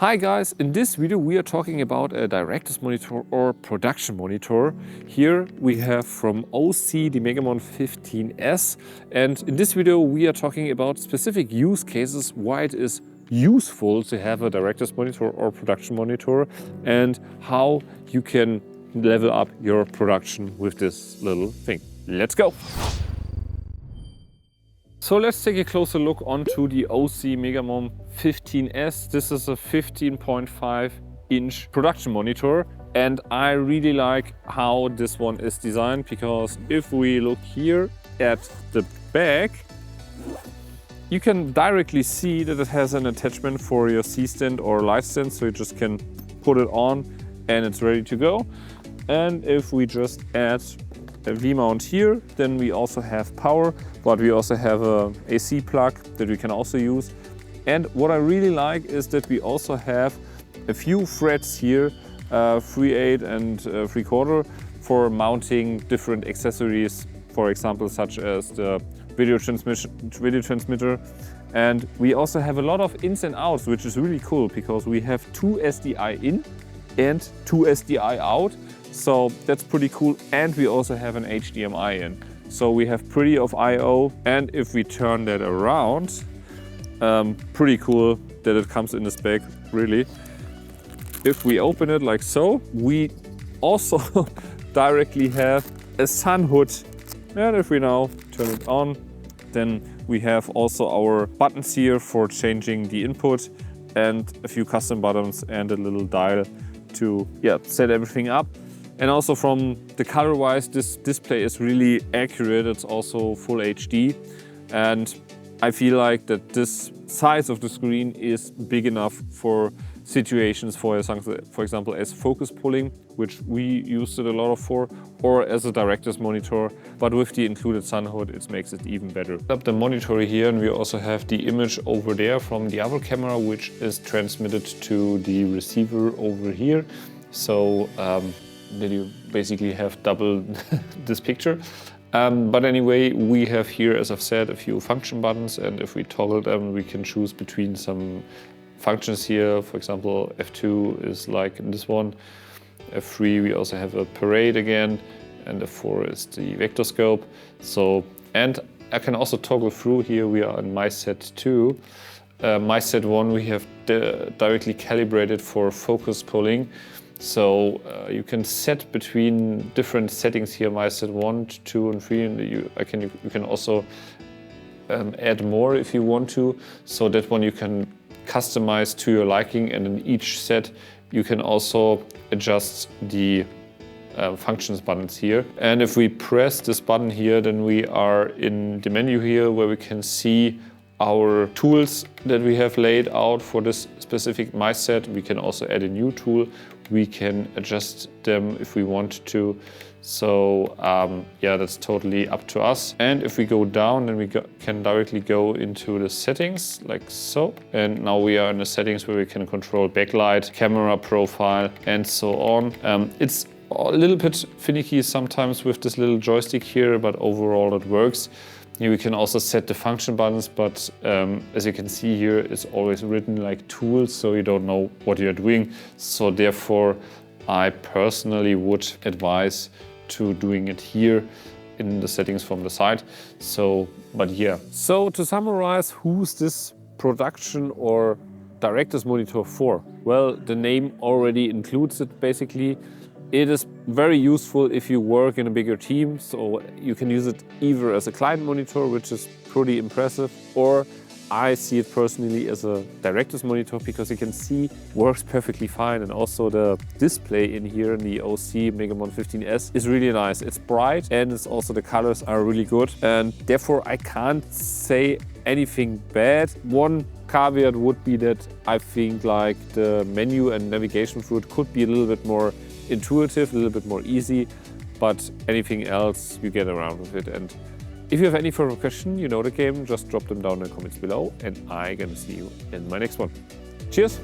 Hi guys, in this video we are talking about a director's monitor or production monitor. Here we have from OSEE the Mega 15S, and in this video we are talking about specific use cases, why it is useful to have a director's monitor or production monitor and how you can level up your production with this little thing. Let's go! So let's take a closer look onto the OSEE Mega 15S. This is a 15.5-inch production monitor, and I really like how this one is designed, because if we look here at the back, you can directly see that it has an attachment for your C-stand or light stand, so you just can put it on and it's ready to go. And if we just add a V-mount here, then we also have power, but we also have a AC plug that we can also use. And what I really like is that we also have a few threads here, 3/8 and 3/4, for mounting different accessories, for example, such as the video transmitter. And we also have a lot of ins and outs, which is really cool, because we have 2 SDI in and 2 SDI out. So that's pretty cool, and we also have an HDMI in. So we have plenty of I/O, and if we turn that around, pretty cool that it comes in this bag, really. If we open it like so, we also directly have a sunhood. And if we now turn it on, then we have also our buttons here for changing the input, and a few custom buttons and a little dial to set everything up. And also from the color-wise, this display is really accurate. It's also full HD. And I feel like that this size of the screen is big enough for situations, for example, as focus pulling, which we used it a lot for, or as a director's monitor. But with the included sunhood, it makes it even better. Up the monitor here, and we also have the image over there from the other camera, which is transmitted to the receiver over here. So that you basically have double this picture. But anyway, we have here, as I've said, a few function buttons, and if we toggle them, we can choose between some functions here. For example, F2 is like this one. F3, we also have a parade again, and F4 is the vector scope. So, and I can also toggle through here. We are in my set 2. My set 1 we have directly calibrated for focus pulling. So you can set between different settings here, my set 1, 2 and 3, and you can also add more if you want to. So that one you can customize to your liking, and in each set you can also adjust the functions buttons here. And if we press this button here, then we are in the menu here, where we can see our tools that we have laid out for this specific my set. We can also add a new tool. We can adjust them if we want to. So that's totally up to us. And if we go down, then we can directly go into the settings like so. And now we are in the settings where we can control backlight, camera profile, and so on. It's a little bit finicky sometimes with this little joystick here, but overall it works. Here we can also set the function buttons, but as you can see here, it's always written like tools, so you don't know what you're doing. So therefore, I personally would advise to doing it here in the settings from the side. So to summarize, who's this production or director's monitor for? Well, the name already includes it basically. It is very useful if you work in a bigger team, so you can use it either as a client monitor, which is pretty impressive, or I see it personally as a director's monitor, because you can see works perfectly fine. And also the display in here in the OSEE Mega 15S is really nice. It's bright, and it's also the colors are really good, and therefore I can't say anything bad. One caveat would be that I think like the menu and navigation through it could be a little bit more intuitive, a little bit more easy, but anything else you get around with it. And if you have any further question, you know the game, just drop them down in the comments below, and I'm gonna see you in my next one. Cheers!